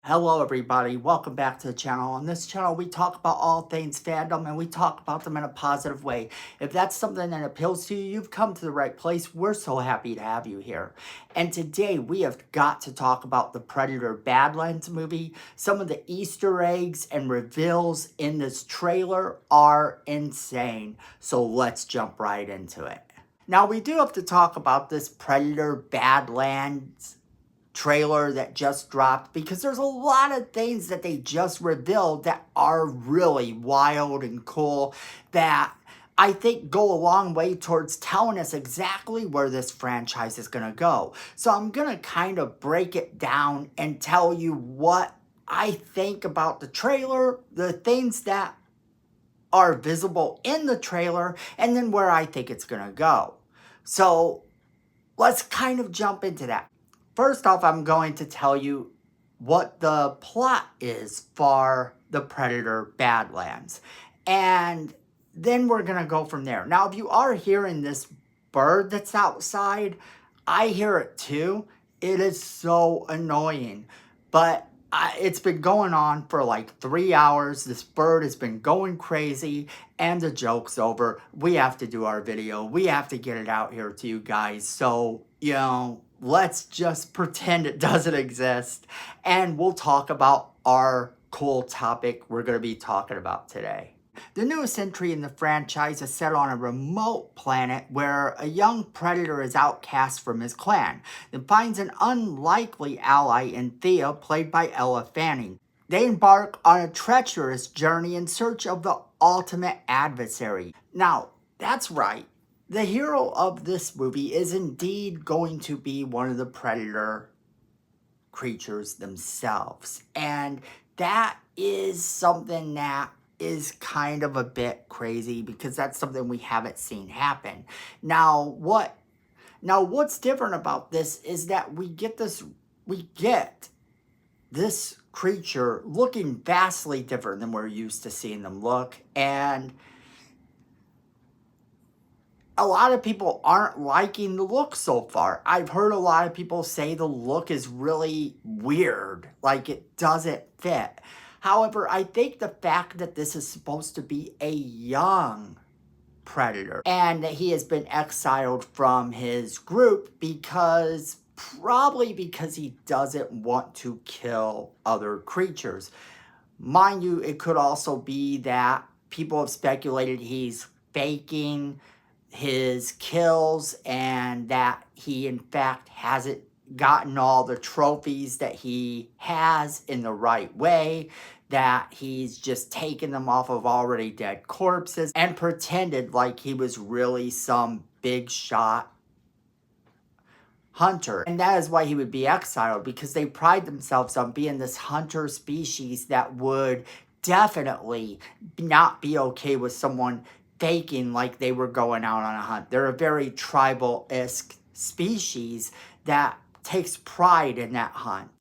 Hello everybody, welcome back to the channel. On this channel we talk about all things fandom and we talk about them in a positive way. If that's something that appeals to you, you've come to the right place. We're so happy to have you here. And today we have got to talk about the Predator Badlands movie. Some of the Easter eggs and reveals in this trailer are insane. So let's jump right into it. Now we do have to talk about this Predator Badlands trailer that just dropped because there's a lot of things that they just revealed that are really wild and cool that I think go a long way towards telling us exactly where this franchise is going to go. So I'm going to kind of break it down and tell you what I think about the trailer, the things that are visible in the trailer, and then where I think it's going to go. So let's kind of jump into that. First off, I'm going to tell you what the plot is for the Predator Badlands. And then we're going to go from there. Now, if you are hearing this bird that's outside, I hear it too. It is so annoying. But it's been going on for like 3 hours. This bird has been going crazy and the joke's over. We have to do our video. We have to get it out here to you guys. So, let's just pretend it doesn't exist and we'll talk about our cool topic we're going to be talking about today. The newest entry in the franchise is set on a remote planet where a young predator is outcast from his clan, then finds an unlikely ally in Thea, played by Elle Fanning. They embark on a treacherous journey in search of the ultimate adversary. Now, that's right. The hero of this movie is indeed going to be one of the predator creatures themselves. And that is something that is kind of a bit crazy because that's something we haven't seen happen. Now what's different about this is that we get this creature looking vastly different than we're used to seeing them look, and a lot of people aren't liking the look so far. I've heard a lot of people say the look is really weird, like it doesn't fit. However, I think the fact that this is supposed to be a young predator and that he has been exiled from his group probably because he doesn't want to kill other creatures. Mind you, it could also be that people have speculated he's faking his kills and that he in fact hasn't gotten all the trophies that he has in the right way, that he's just taken them off of already dead corpses and pretended like he was really some big shot hunter. And that is why he would be exiled, because they pride themselves on being this hunter species that would definitely not be okay with someone faking like they were going out on a hunt. They're a very tribal-esque species that takes pride in that hunt.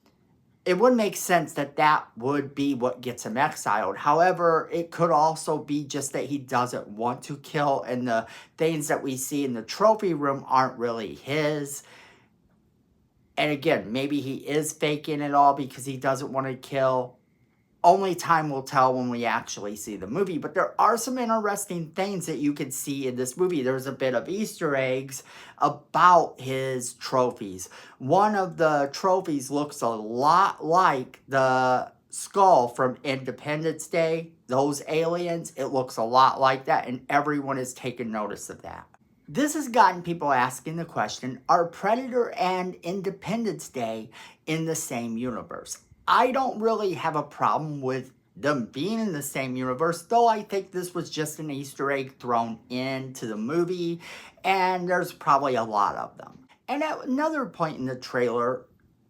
It would make sense that that would be what gets him exiled. However, it could also be just that he doesn't want to kill, and the things that we see in the trophy room aren't really his. And again, maybe he is faking it all because he doesn't want to kill. Only time will tell when we actually see the movie. But there are some interesting things that you can see in this movie. There's a bit of Easter eggs about his trophies. One of the trophies looks a lot like the skull from Independence Day. Those aliens, it looks a lot like that, and everyone has taken notice of that. This has gotten people asking the question, are Predator and Independence Day in the same universe? I don't really have a problem with them being in the same universe, though I think this was just an Easter egg thrown into the movie, and there's probably a lot of them. And at another point in the trailer,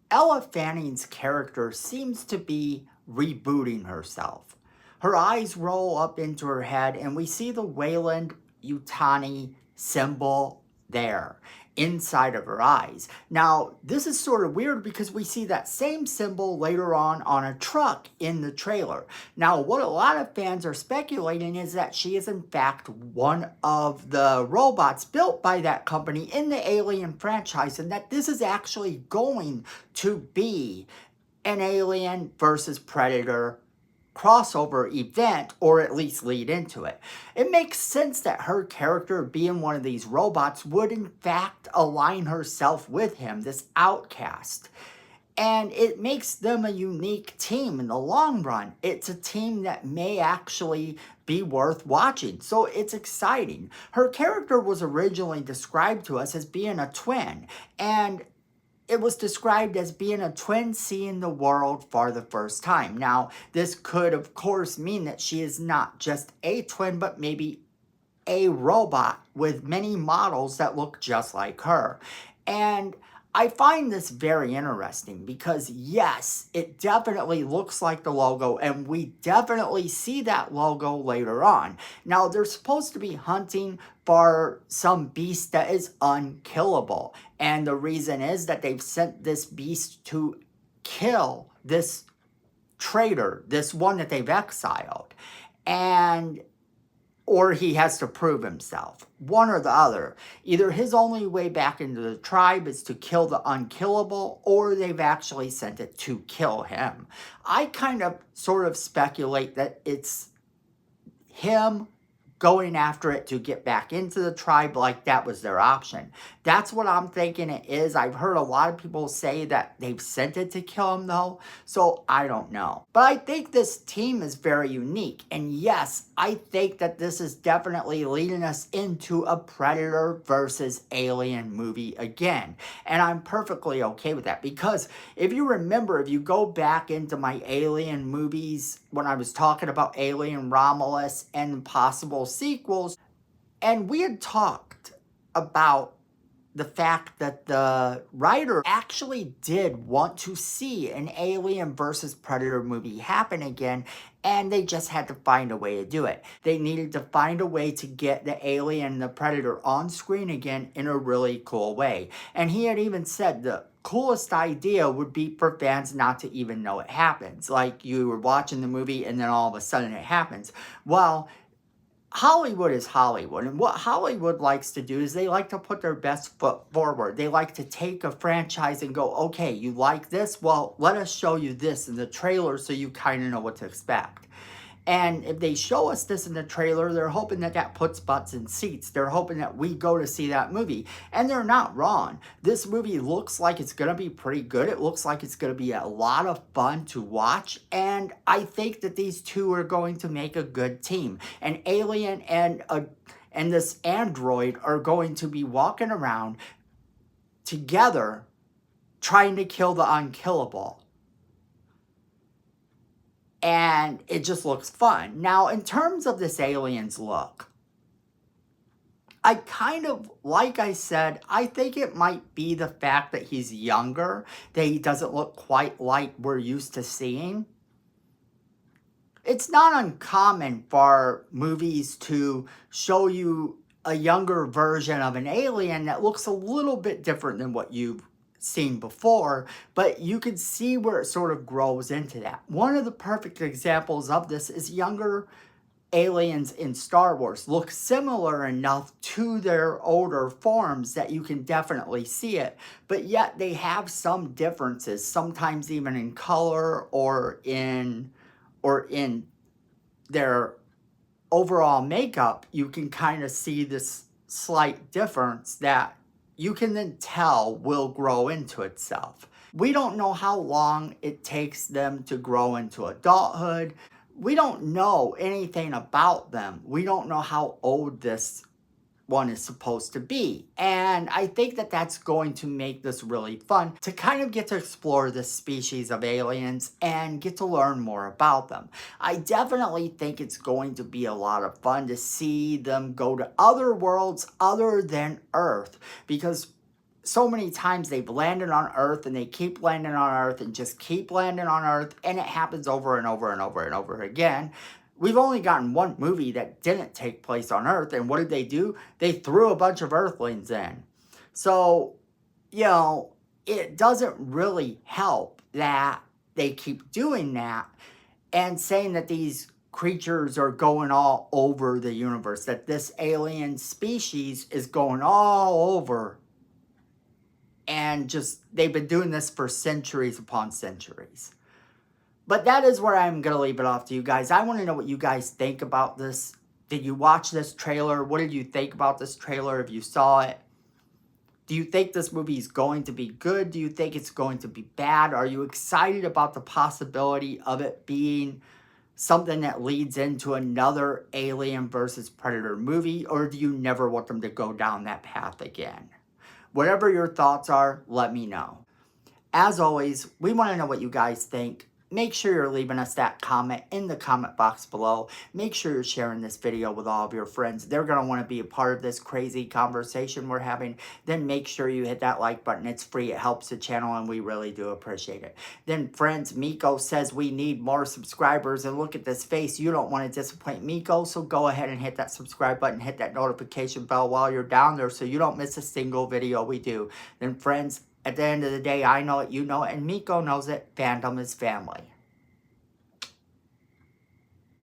Elle Fanning's character seems to be rebooting herself. Her eyes roll up into her head, and we see the Wayland Yutani symbol there inside of her eyes. Now, this is sort of weird because we see that same symbol later on a truck in the trailer. Now, what a lot of fans are speculating is that she is in fact one of the robots built by that company in the Alien franchise, and that this is actually going to be an Alien versus Predator crossover event, or at least lead into it. It makes sense that her character, being one of these robots, would in fact align herself with him, this outcast. And it makes them a unique team in the long run. It's a team that may actually be worth watching. So it's exciting. Her character was originally described to us as being a twin. And it was described as being a twin seeing the world for the first time. Now, this could, of course, mean that she is not just a twin, but maybe a robot with many models that look just like her. And I find this very interesting because, yes, it definitely looks like the logo, and we definitely see that logo later on. Now, they're supposed to be hunting for some beast that is unkillable. And the reason is that they've sent this beast to kill this traitor, this one that they've exiled. Or he has to prove himself. One or the other. Either his only way back into the tribe is to kill the unkillable, or they've actually sent it to kill him. I kind of sort of speculate that it's him going after it to get back into the tribe, like that was their option. That's what I'm thinking it is. I've heard a lot of people say that they've sent it to kill him though, so I don't know. But I think this team is very unique, and yes, I think that this is definitely leading us into a Predator versus Alien movie again. And I'm perfectly okay with that, because if you remember, if you go back into my Alien movies, when I was talking about Alien Romulus and possible sequels, and we had talked about the fact that the writer actually did want to see an Alien versus Predator movie happen again, and they just had to find a way to do it. They needed to find a way to get the Alien and the Predator on screen again in a really cool way. And he had even said the coolest idea would be for fans not to even know it happens. Like you were watching the movie and then all of a sudden it happens. Well, Hollywood is Hollywood, and what Hollywood likes to do is they like to put their best foot forward. They like to take a franchise and go, okay, you like this? Well, let us show you this in the trailer so you kind of know what to expect. And if they show us this in the trailer, they're hoping that that puts butts in seats. They're hoping that we go to see that movie. And they're not wrong. This movie looks like it's going to be pretty good. It looks like it's going to be a lot of fun to watch. And I think that these two are going to make a good team. An alien and this android are going to be walking around together trying to kill the unkillable. And it just looks fun. Now, in terms of this alien's look, I kind of, like I said, I think it might be the fact that he's younger, that he doesn't look quite like we're used to seeing. It's not uncommon for movies to show you a younger version of an alien that looks a little bit different than what you've seen before, but you can see where it sort of grows into that. One of the perfect examples of this is younger aliens in Star Wars look similar enough to their older forms that you can definitely see it, but yet they have some differences, sometimes even in color or in their overall makeup. You can kind of see this slight difference that you can then tell will grow into itself. We don't know how long it takes them to grow into adulthood. We don't know anything about them. We don't know how old this one is supposed to be. And I think that that's going to make this really fun to kind of get to explore this species of aliens and get to learn more about them. I definitely think it's going to be a lot of fun to see them go to other worlds other than Earth, because so many times they've landed on Earth and they keep landing on Earth and just keep landing on Earth, and it happens over and over and over and over again. We've only gotten one movie that didn't take place on Earth, and what did they do? They threw a bunch of Earthlings in. So, you know, it doesn't really help that they keep doing that and saying that these creatures are going all over the universe, that this alien species is going all over and just they've been doing this for centuries upon centuries. But that is where I'm going to leave it off to you guys. I want to know what you guys think about this. Did you watch this trailer? What did you think about this trailer if you saw it? Do you think this movie is going to be good? Do you think it's going to be bad? Are you excited about the possibility of it being something that leads into another Alien versus Predator movie? Or do you never want them to go down that path again? Whatever your thoughts are, let me know. As always, we want to know what you guys think. Make sure you're leaving us that comment in the comment box below. Make sure you're sharing this video with all of your friends. They're going to want to be a part of this crazy conversation we're having. Then make sure you hit that like button. It's free. It helps the channel, and we really do appreciate it. Then, friends, Miko says we need more subscribers. And look at this face. You don't want to disappoint Miko, so go ahead and hit that subscribe button. Hit that notification bell while you're down there so you don't miss a single video we do. Then, friends, at the end of the day, I know it, you know it, and Miko knows it. Fandom is family.